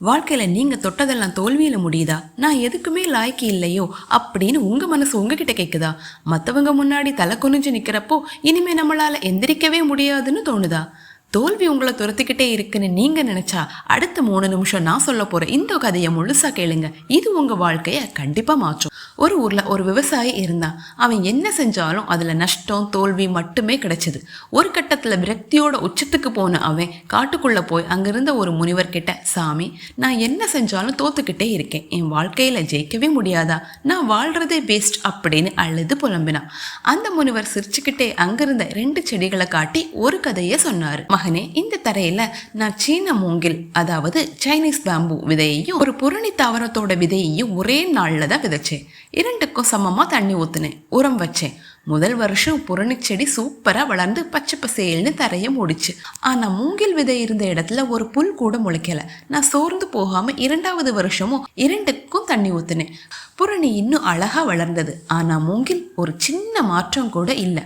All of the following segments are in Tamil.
வாழ்க்கையில நீங்க தொட்டதெல்லாம் தோல்வியில முடியுதா? நான் எதுக்குமே லாய்க்கு இல்லையோ அப்படின்னு உங்க மனசு உங்ககிட்ட கேக்குதா? மத்தவங்க முன்னாடி தலை குனிஞ்சு நிக்கிறப்போ இனிமே நம்மளால எந்திரிக்கவே முடியாதுன்னு தோணுதா? தோல்வி உங்களை துரத்திக்கிட்டே இருக்குன்னு நீங்க நினைச்சா அடுத்த 3 நிமிஷம் நான் சொல்ல போறேன் இந்த கதையை முழுசா கேளுங்க. இது உங்க வாழ்க்கைய கண்டிப்பா மாற்றும். ஒரு ஊர்ல ஒரு விவசாயி இருந்தான். அவன் என்ன செஞ்சாலும் அதுல நஷ்டம் தோல்வி மட்டுமே கிடைச்சது. ஒரு கட்டத்துல விரக்தியோட உச்சத்துக்கு போன அவன் காட்டுக்குள்ள போய் அங்கிருந்த ஒரு முனிவர் கிட்ட, சாமி, நான் என்ன செஞ்சாலும் தோத்துக்கிட்டே இருக்கேன், என் வாழ்க்கையில ஜெயிக்கவே முடியாதா, நான் வாழ்றதே பெஸ்ட் அப்படின்னு அழுது புலம்பினான். அந்த முனிவர் சிரிச்சுக்கிட்டே அங்கிருந்த 2 செடிகளை காட்டி ஒரு கதையை சொன்னாரு. மகனே, இந்த தரையில நான் சீன மூங்கில், அதாவது சைனீஸ் பேம்பு விதையையும் ஒரு புரணி தாவரத்தோட விதையையும் ஒரே நாள்ல தான் விதைச்சேன். 2க்கும் சமமா தண்ணி ஊத்துனேன், உரம் வச்சேன். முதல் வருஷம் புரணி செடி சூப்பரா வளர்ந்து பச்சை பசேல்னு தரைய மூடிச்சு. ஆனா மூங்கில் விதை இருந்த இடத்துல ஒரு புல் கூட முளைக்கல. நான் சோர்ந்து போகாம 2வது வருஷமும் 2க்கும் தண்ணி ஊத்துனேன். புரணி இன்னும் அழகா வளர்ந்தது. ஆனா மூங்கில் ஒரு சின்ன மாற்றம் கூட இல்லை.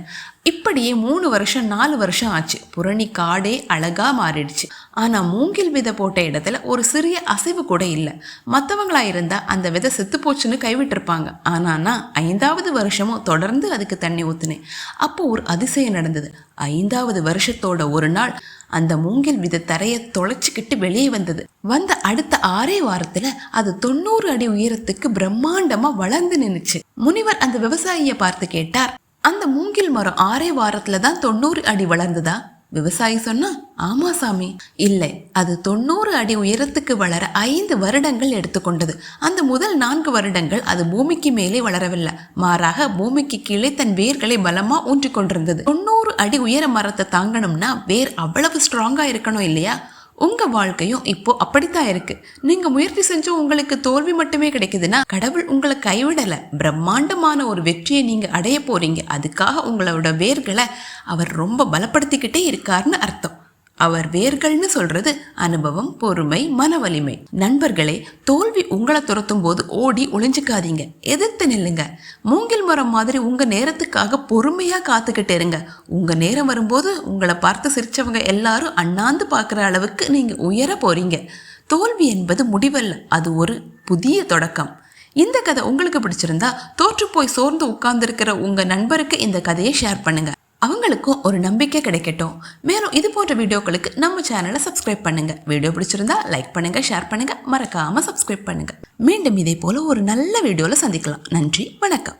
இப்படியே 3 வருஷம் 4 வருஷம் ஆச்சு. புரணி காடே அழகா மாறிடுச்சு. ஆனா மூங்கில் விதை போட்ட இடத்துல ஒரு சிறிய அசைவு கூட இல்லை. மற்றவங்களா இருந்தா அந்த விதை செத்து போச்சுன்னு கைவிட்டிருப்பாங்க. ஆனா நான் 5வது வருஷமும் தொடர்ந்து அதுக்கு தண்ணி ஊத்துனேன். அப்போ ஒரு அதிசயம் நடந்தது. 5வது வருஷத்தோட ஒரு நாள் அந்த மூங்கில் விதை தரையை தொலைச்சிக்கிட்டு வெளியே வந்தது. வந்த அடுத்த 6 வாரத்துல அது 90 அடி உயரத்துக்கு பிரம்மாண்டமா வளர்ந்து நின்னுச்சு. முனிவர் அந்த விவசாயிய பார்த்து கேட்டார், அந்த மூங்கில் மரம் 6 வாரத்துல தான் 90 அடி வளர்ந்ததா? விவசாயி சொன்னா, ஆமா சாமி. இல்லை, அது 90 அடி உயரத்துக்கு வளர 5 வருடங்கள் எடுத்துக்கொண்டது. அந்த முதல் 4 வருடங்கள் அது பூமிக்கு மேலே வளரவில்லை, மாறாக பூமிக்கு கீழே தன் வேர்களை பலமா ஊன்றி கொண்டிருந்தது. 90 அடி உயர மரத்தை தாங்கணும்னா வேர் அவ்வளவு ஸ்ட்ராங்கா இருக்கணும் இல்லையா? உங்க வாழ்க்கையும் இப்போ அப்படித்தான் இருக்கு. நீங்க முயற்சி செஞ்சும் உங்களுக்கு தோல்வி மட்டுமே கிடைக்குதுன்னா கடவுள் உங்களை கைவிடல. பிரம்மாண்டமான ஒரு வெற்றியை நீங்க அடைய போறீங்க. அதுக்காக உங்களோட வேர்களை அவர் ரொம்ப பலப்படுத்திக்கிட்டே இருக்காருன்னு அர்த்தம். அவர் வேர்கள்னு சொல்றது அனுபவம், பொறுமை, மன வலிமை. நண்பர்களே, தோல்வி உங்களை துரத்தும் போது ஓடி ஒளிஞ்சுக்காதீங்க, எதிர்த்து நில்லுங்க. மூங்கில் மரம் மாதிரி உங்க நேரத்துக்காக பொறுமையா காத்துக்கிட்டு இருங்க. உங்க நேரம் வரும்போது உங்களை பார்த்து சிரிச்சவங்க எல்லாரும் அண்ணாந்து பார்க்குற அளவுக்கு நீங்க உயர போறீங்க. தோல்வி என்பது முடிவல்ல, அது ஒரு புதிய தொடக்கம். இந்த கதை உங்களுக்கு பிடிச்சிருந்தா தோற்று போய் சோர்ந்து உட்கார்ந்துருக்கிற உங்க நண்பருக்கு இந்த கதையை ஷேர் பண்ணுங்க. அவங்களுக்கும் ஒரு நம்பிக்கை கிடைக்கட்டும். மேலும் இது போன்ற வீடியோக்களுக்கு நம்ம சேனலை சப்ஸ்கிரைப் பண்ணுங்க. வீடியோ பிடிச்சிருந்தா லைக் பண்ணுங்க, ஷேர் பண்ணுங்க, மறக்காம சப்ஸ்கிரைப் பண்ணுங்க. மீண்டும் இதே போல ஒரு நல்ல வீடியோல சந்திக்கலாம். நன்றி, வணக்கம்.